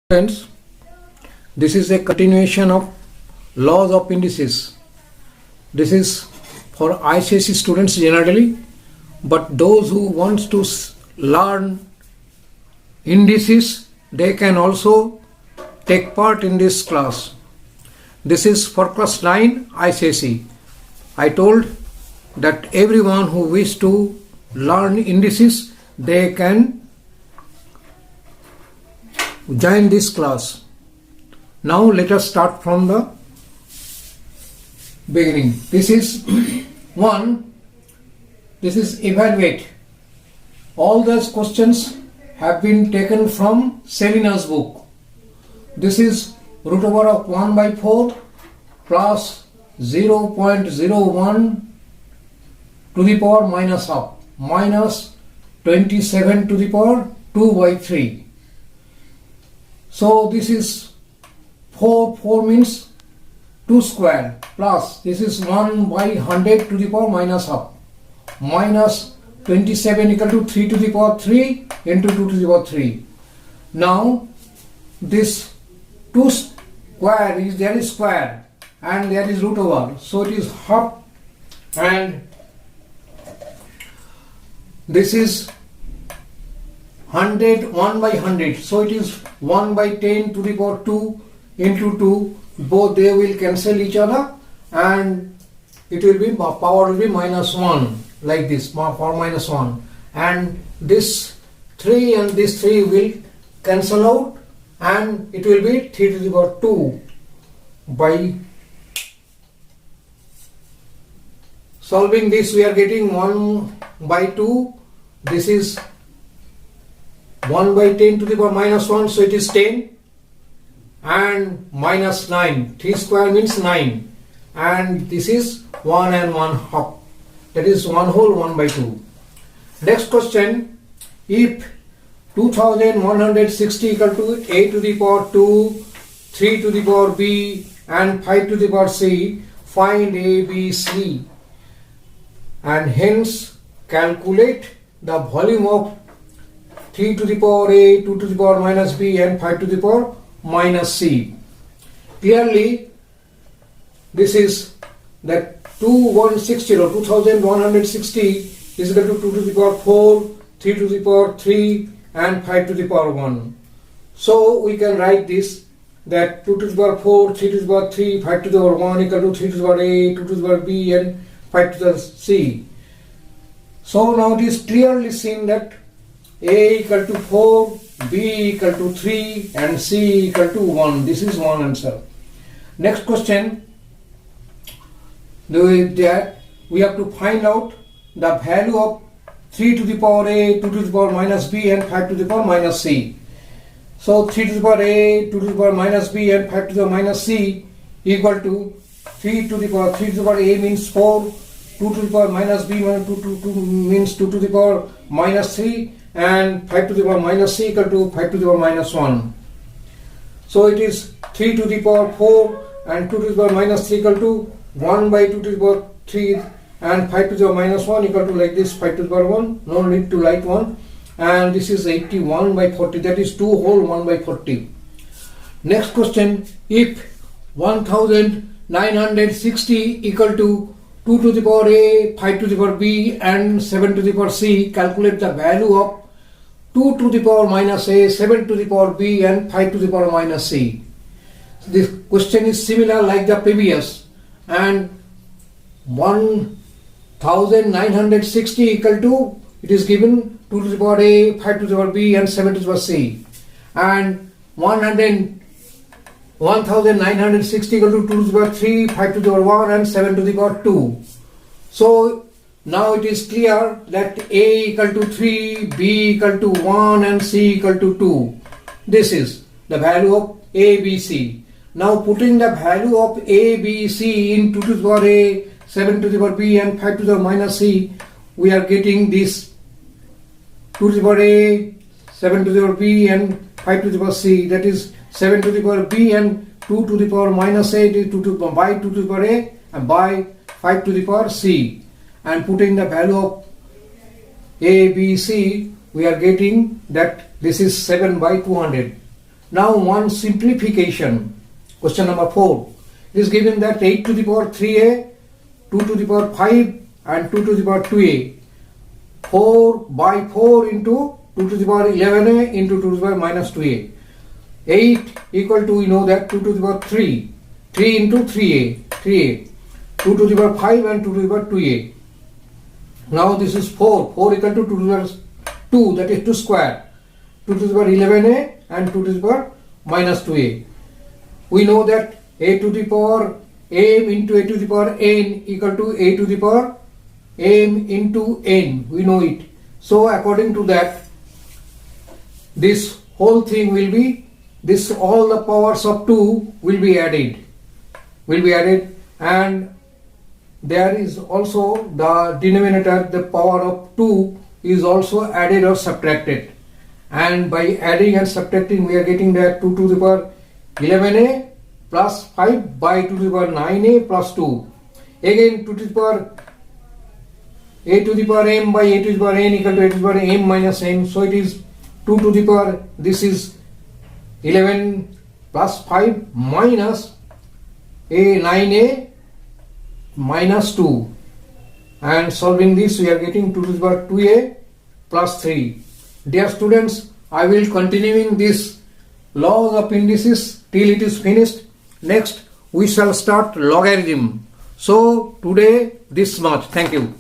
Friends, this is a continuation of laws of indices. This is for ICSE students generally, but those who want to learn indices, they can also take part in this class. This is for class 9 ICSE. I told that everyone who wish to learn indices, they can join this class. Now let us start from the beginning. This is one. This is evaluate. All those questions have been taken from Selina's book. This is root over of 1 by 4 plus 0.01 to the power minus half minus 27 to the power 2 by 3. So this is 4 means 2 square plus this is 1 by 100 to the power minus half minus 27 equal to 3 to the power 3 into 2 to the power 3. Now this 2 square is there is square and there is root over, so it is half, and this is 100 1 by 100, so it is 1 by 10 to the power 2 into 2, both they will cancel each other and it will be power will be minus 1 like this, power minus 1, and this 3 and this 3 will cancel out and it will be 3 to the power 2 by solving this we are getting 1 by 2, this is 1 by 10 to the power minus 1, so it is 10 and minus 9. 3 square means 9 and this is 1 and 1 half, that is 1 whole 1 by 2. Next question, if 2160 equal to a to the power 2, 3 to the power b and 5 to the power c, find a, b, c, and hence calculate the volume of 3 to the power a, 2 to the power minus b and 5 to the power minus c. Clearly this is that 2160 is equal to 2 to the power 4, 3 to the power 3 and 5 to the power 1. So we can write this that 2 to the power 4, 3 to the power 3, 5 to the power 1 equal to 3 to the power a, 2 to the power b and 5 to the c. So now it is clearly seen that a equal to 4, b equal to 3 and c equal to 1. This is one answer. Next question, that we have to find out the value of 3 to the power a, 2 to the power minus b and 5 to the power minus c. So 3 to the power a, 2 to the power minus b and 5 to the power minus c equal to 3 to the power a means 4, 2 to the power minus b means 2 to the power minus 3 and 5 to the power minus c equal to 5 to the power minus 1. So it is 3 to the power 4 and 2 to the power minus 3 equal to 1 by 2 to the power 3 and 5 to the power minus 1 equal to like this 5 to the power 1, no need to write 1, and this is 81 by 40, that is 2 whole 1 by 40. Next question, if 1960 equal to 2 to the power a, 5 to the power b and 7 to the power c, calculate the value of 2 to the power minus a, 7 to the power b and 5 to the power minus c. This question is similar like the previous, and 1960 equal to, it is given 2 to the power a, 5 to the power b and 7 to the power c, and 1960 equal to 2 to the power 3, 5 to the power 1 and 7 to the power 2. So now it is clear that a equal to 3, b equal to 1 and c equal to 2. This is the value of a, b, c. Now putting the value of a, b, c in 2 to the power a, 7 to the power b and 5 to the power minus c, we are getting this 2 to the power a, 7 to the power b and 5 to the power c, that is 7 to the power b and 2 to the power minus a, by 2 to the power a and by 5 to the power c, and putting the value of a, b, c, we are getting that this is 7 by 200. Now one simplification. Question number 4. It is given that 8 to the power 3a, 2 to the power 5 and 2 to the power 2a. 4 by 4 into 2 to the power 11a into 2 to the power minus 2a. 8 equal to, we know that 2 to the power 3. 3 into 3a. 2 to the power 5 and 2 to the power 2a. Now this is 4. 4 equal to 2 to the power 2, that is 2 square. 2 to the power 11a and 2 to the power minus 2a. We know that a to the power m into a to the power n equal to a to the power m into n. We know it. So according to that, this whole thing will be, this all the powers of 2 will be added. And there is also the denominator, the power of 2 is also added or subtracted. And by adding and subtracting, we are getting that 2 to the power 11a plus 5 by 2 to the power 9a plus 2. Again 2 to the power a to the power m by a to the power n equal to a to the power m minus n. So it is 2 to the power, this is 11 plus 5 minus a 9a minus 2. And solving this, we are getting 2 to the power 2a plus 3. Dear students, I will continuing this laws of indices till it is finished. Next, we shall start logarithm. So today this much. Thank you.